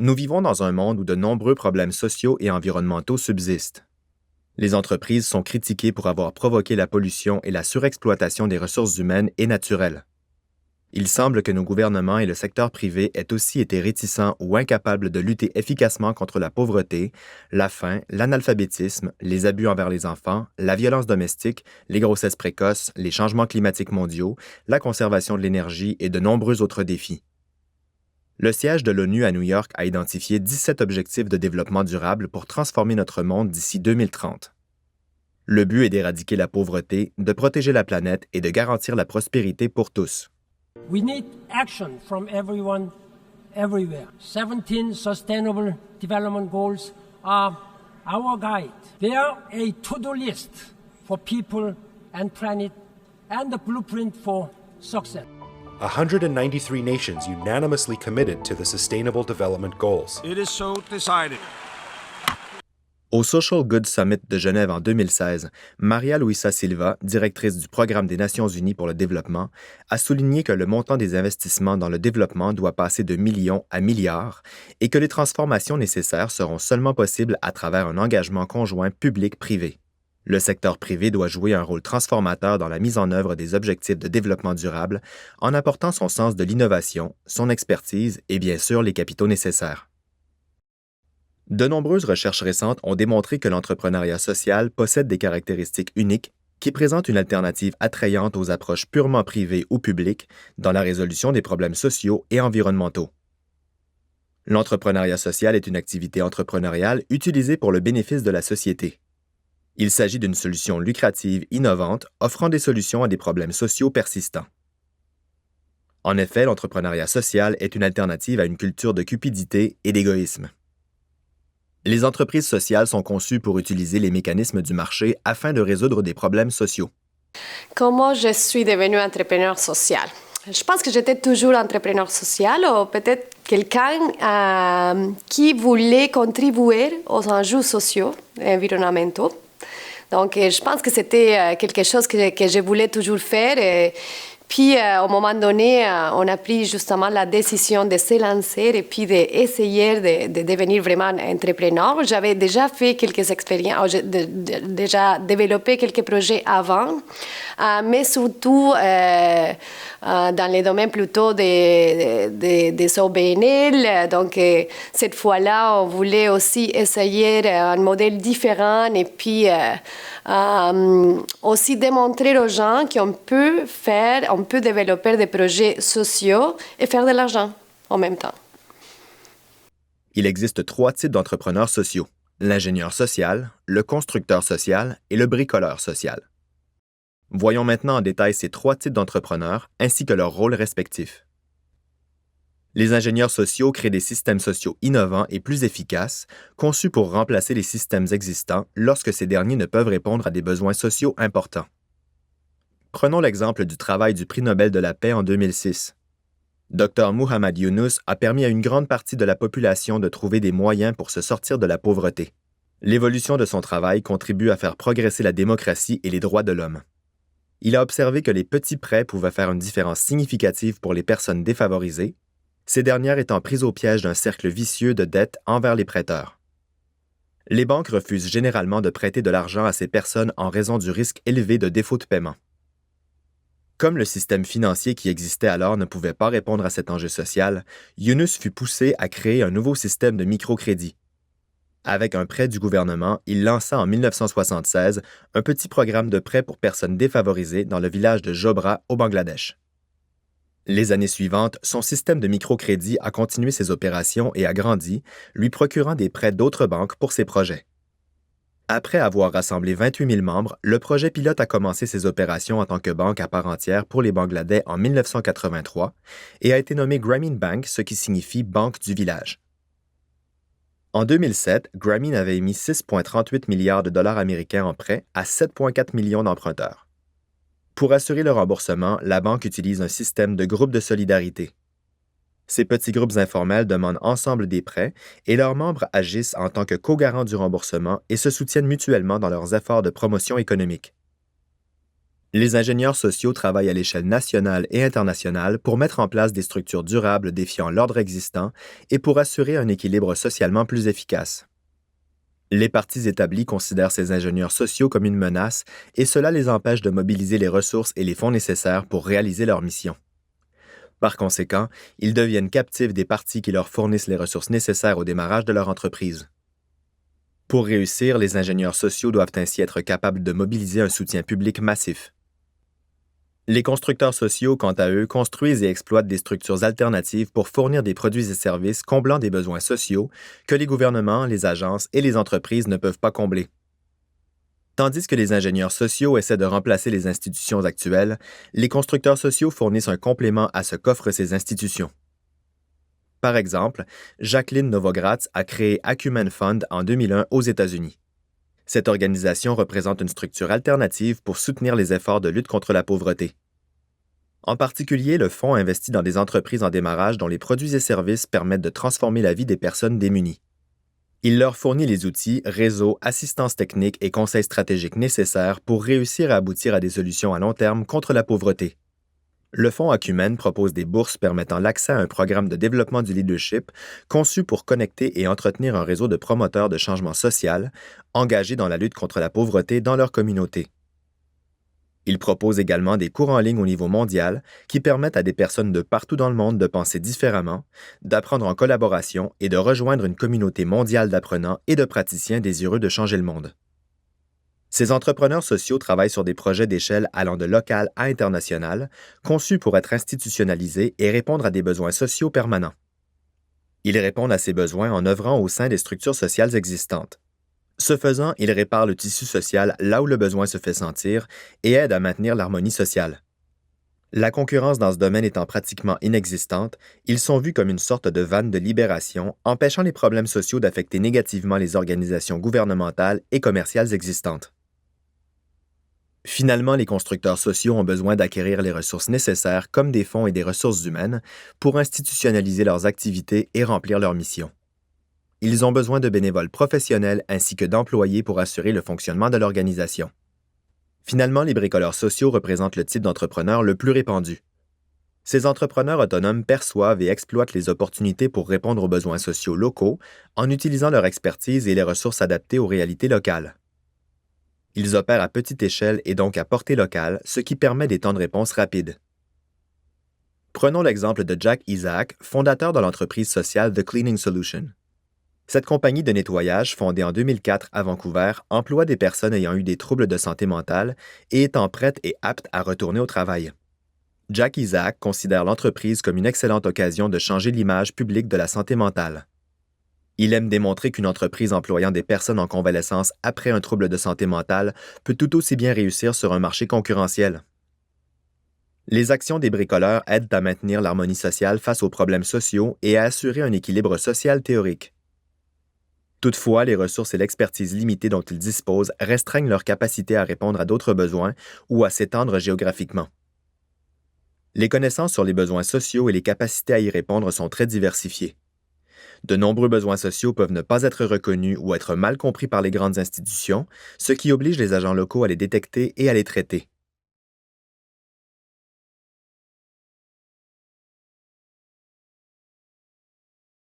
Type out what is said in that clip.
Nous vivons dans un monde où de nombreux problèmes sociaux et environnementaux subsistent. Les entreprises sont critiquées pour avoir provoqué la pollution et la surexploitation des ressources humaines et naturelles. Il semble que nos gouvernements et le secteur privé aient aussi été réticents ou incapables de lutter efficacement contre la pauvreté, la faim, l'analphabétisme, les abus envers les enfants, la violence domestique, les grossesses précoces, les changements climatiques mondiaux, la conservation de l'énergie et de nombreux autres défis. Le siège de l'ONU à New York a identifié 17 objectifs de développement durable pour transformer notre monde d'ici 2030. Le but est d'éradiquer la pauvreté, de protéger la planète et de garantir la prospérité pour tous. We need action from everyone, everywhere. 17 Sustainable Development Goals are our guide. They are a to-do list for people and planet and the blueprint for success. 193 nations unanimously committed to the Sustainable Development Goals. It is so decided. Au Social Goods Summit de Genève en 2016, Maria Luisa Silva, directrice du Programme des Nations unies pour le développement, a souligné que le montant des investissements dans le développement doit passer de millions à milliards et que les transformations nécessaires seront seulement possibles à travers un engagement conjoint public-privé. Le secteur privé doit jouer un rôle transformateur dans la mise en œuvre des objectifs de développement durable en apportant son sens de l'innovation, son expertise et bien sûr les capitaux nécessaires. De nombreuses recherches récentes ont démontré que l'entrepreneuriat social possède des caractéristiques uniques qui présentent une alternative attrayante aux approches purement privées ou publiques dans la résolution des problèmes sociaux et environnementaux. L'entrepreneuriat social est une activité entrepreneuriale utilisée pour le bénéfice de la société. Il s'agit d'une solution lucrative, innovante, offrant des solutions à des problèmes sociaux persistants. En effet, l'entrepreneuriat social est une alternative à une culture de cupidité et d'égoïsme. Les entreprises sociales sont conçues pour utiliser les mécanismes du marché afin de résoudre des problèmes sociaux. Comment je suis devenue entrepreneur social? Je pense que j'étais toujours entrepreneur social ou peut-être quelqu'un qui voulait contribuer aux enjeux sociaux et environnementaux. Donc, je pense que c'était quelque chose que je voulais toujours faire. Et puis, au moment donné, on a pris justement la décision de se lancer et puis d'essayer de devenir vraiment entrepreneur. J'avais déjà fait quelques expériences, déjà développé quelques projets avant, mais surtout dans les domaines plutôt des OBNL. Donc, cette fois-là, on voulait aussi essayer un modèle différent et puis aussi démontrer aux gens qu'on peut développer des projets sociaux et faire de l'argent en même temps. Il existe 3 types d'entrepreneurs sociaux: l'ingénieur social, le constructeur social et le bricoleur social. Voyons maintenant en détail ces 3 types d'entrepreneurs ainsi que leurs rôles respectifs. Les ingénieurs sociaux créent des systèmes sociaux innovants et plus efficaces, conçus pour remplacer les systèmes existants lorsque ces derniers ne peuvent répondre à des besoins sociaux importants. Prenons l'exemple du travail du prix Nobel de la paix en 2006. Dr Muhammad Yunus a permis à une grande partie de la population de trouver des moyens pour se sortir de la pauvreté. L'évolution de son travail contribue à faire progresser la démocratie et les droits de l'homme. Il a observé que les petits prêts pouvaient faire une différence significative pour les personnes défavorisées, ces dernières étant prises au piège d'un cercle vicieux de dette envers les prêteurs. Les banques refusent généralement de prêter de l'argent à ces personnes en raison du risque élevé de défaut de paiement. Comme le système financier qui existait alors ne pouvait pas répondre à cet enjeu social, Yunus fut poussé à créer un nouveau système de microcrédit. Avec un prêt du gouvernement, il lança en 1976 un petit programme de prêt pour personnes défavorisées dans le village de Jobra au Bangladesh. Les années suivantes, son système de microcrédit a continué ses opérations et a grandi, lui procurant des prêts d'autres banques pour ses projets. Après avoir rassemblé 28 000 membres, le projet pilote a commencé ses opérations en tant que banque à part entière pour les Bangladais en 1983 et a été nommé Grameen Bank, ce qui signifie Banque du village. En 2007, Grameen avait émis 6,38 milliards de dollars américains en prêts à 7,4 millions d'emprunteurs. Pour assurer le remboursement, la banque utilise un système de groupes de solidarité. Ces petits groupes informels demandent ensemble des prêts et leurs membres agissent en tant que co-garants du remboursement et se soutiennent mutuellement dans leurs efforts de promotion économique. Les ingénieurs sociaux travaillent à l'échelle nationale et internationale pour mettre en place des structures durables défiant l'ordre existant et pour assurer un équilibre socialement plus efficace. Les partis établis considèrent ces ingénieurs sociaux comme une menace et cela les empêche de mobiliser les ressources et les fonds nécessaires pour réaliser leur mission. Par conséquent, ils deviennent captifs des partis qui leur fournissent les ressources nécessaires au démarrage de leur entreprise. Pour réussir, les ingénieurs sociaux doivent ainsi être capables de mobiliser un soutien public massif. Les constructeurs sociaux, quant à eux, construisent et exploitent des structures alternatives pour fournir des produits et services comblant des besoins sociaux que les gouvernements, les agences et les entreprises ne peuvent pas combler. Tandis que les ingénieurs sociaux essaient de remplacer les institutions actuelles, les constructeurs sociaux fournissent un complément à ce qu'offrent ces institutions. Par exemple, Jacqueline Novogratz a créé Acumen Fund en 2001 aux États-Unis. Cette organisation représente une structure alternative pour soutenir les efforts de lutte contre la pauvreté. En particulier, le fonds investit dans des entreprises en démarrage dont les produits et services permettent de transformer la vie des personnes démunies. Il leur fournit les outils, réseaux, assistance technique et conseils stratégiques nécessaires pour réussir à aboutir à des solutions à long terme contre la pauvreté. Le fonds Acumen propose des bourses permettant l'accès à un programme de développement du leadership conçu pour connecter et entretenir un réseau de promoteurs de changement social engagés dans la lutte contre la pauvreté dans leur communauté. Il propose également des cours en ligne au niveau mondial qui permettent à des personnes de partout dans le monde de penser différemment, d'apprendre en collaboration et de rejoindre une communauté mondiale d'apprenants et de praticiens désireux de changer le monde. Ces entrepreneurs sociaux travaillent sur des projets d'échelle allant de local à international, conçus pour être institutionnalisés et répondre à des besoins sociaux permanents. Ils répondent à ces besoins en œuvrant au sein des structures sociales existantes. Ce faisant, ils réparent le tissu social là où le besoin se fait sentir et aident à maintenir l'harmonie sociale. La concurrence dans ce domaine étant pratiquement inexistante, ils sont vus comme une sorte de vanne de libération, empêchant les problèmes sociaux d'affecter négativement les organisations gouvernementales et commerciales existantes. Finalement, les constructeurs sociaux ont besoin d'acquérir les ressources nécessaires, comme des fonds et des ressources humaines, pour institutionnaliser leurs activités et remplir leur mission. Ils ont besoin de bénévoles professionnels ainsi que d'employés pour assurer le fonctionnement de l'organisation. Finalement, les bricoleurs sociaux représentent le type d'entrepreneur le plus répandu. Ces entrepreneurs autonomes perçoivent et exploitent les opportunités pour répondre aux besoins sociaux locaux en utilisant leur expertise et les ressources adaptées aux réalités locales. Ils opèrent à petite échelle et donc à portée locale, ce qui permet des temps de réponse rapides. Prenons l'exemple de Jack Isaac, fondateur de l'entreprise sociale The Cleaning Solution. Cette compagnie de nettoyage, fondée en 2004 à Vancouver, emploie des personnes ayant eu des troubles de santé mentale et étant prêtes et aptes à retourner au travail. Jack Isaac considère l'entreprise comme une excellente occasion de changer l'image publique de la santé mentale. Il aime démontrer qu'une entreprise employant des personnes en convalescence après un trouble de santé mentale peut tout aussi bien réussir sur un marché concurrentiel. Les actions des bricoleurs aident à maintenir l'harmonie sociale face aux problèmes sociaux et à assurer un équilibre social théorique. Toutefois, les ressources et l'expertise limitée dont ils disposent restreignent leur capacité à répondre à d'autres besoins ou à s'étendre géographiquement. Les connaissances sur les besoins sociaux et les capacités à y répondre sont très diversifiées. De nombreux besoins sociaux peuvent ne pas être reconnus ou être mal compris par les grandes institutions, ce qui oblige les agents locaux à les détecter et à les traiter.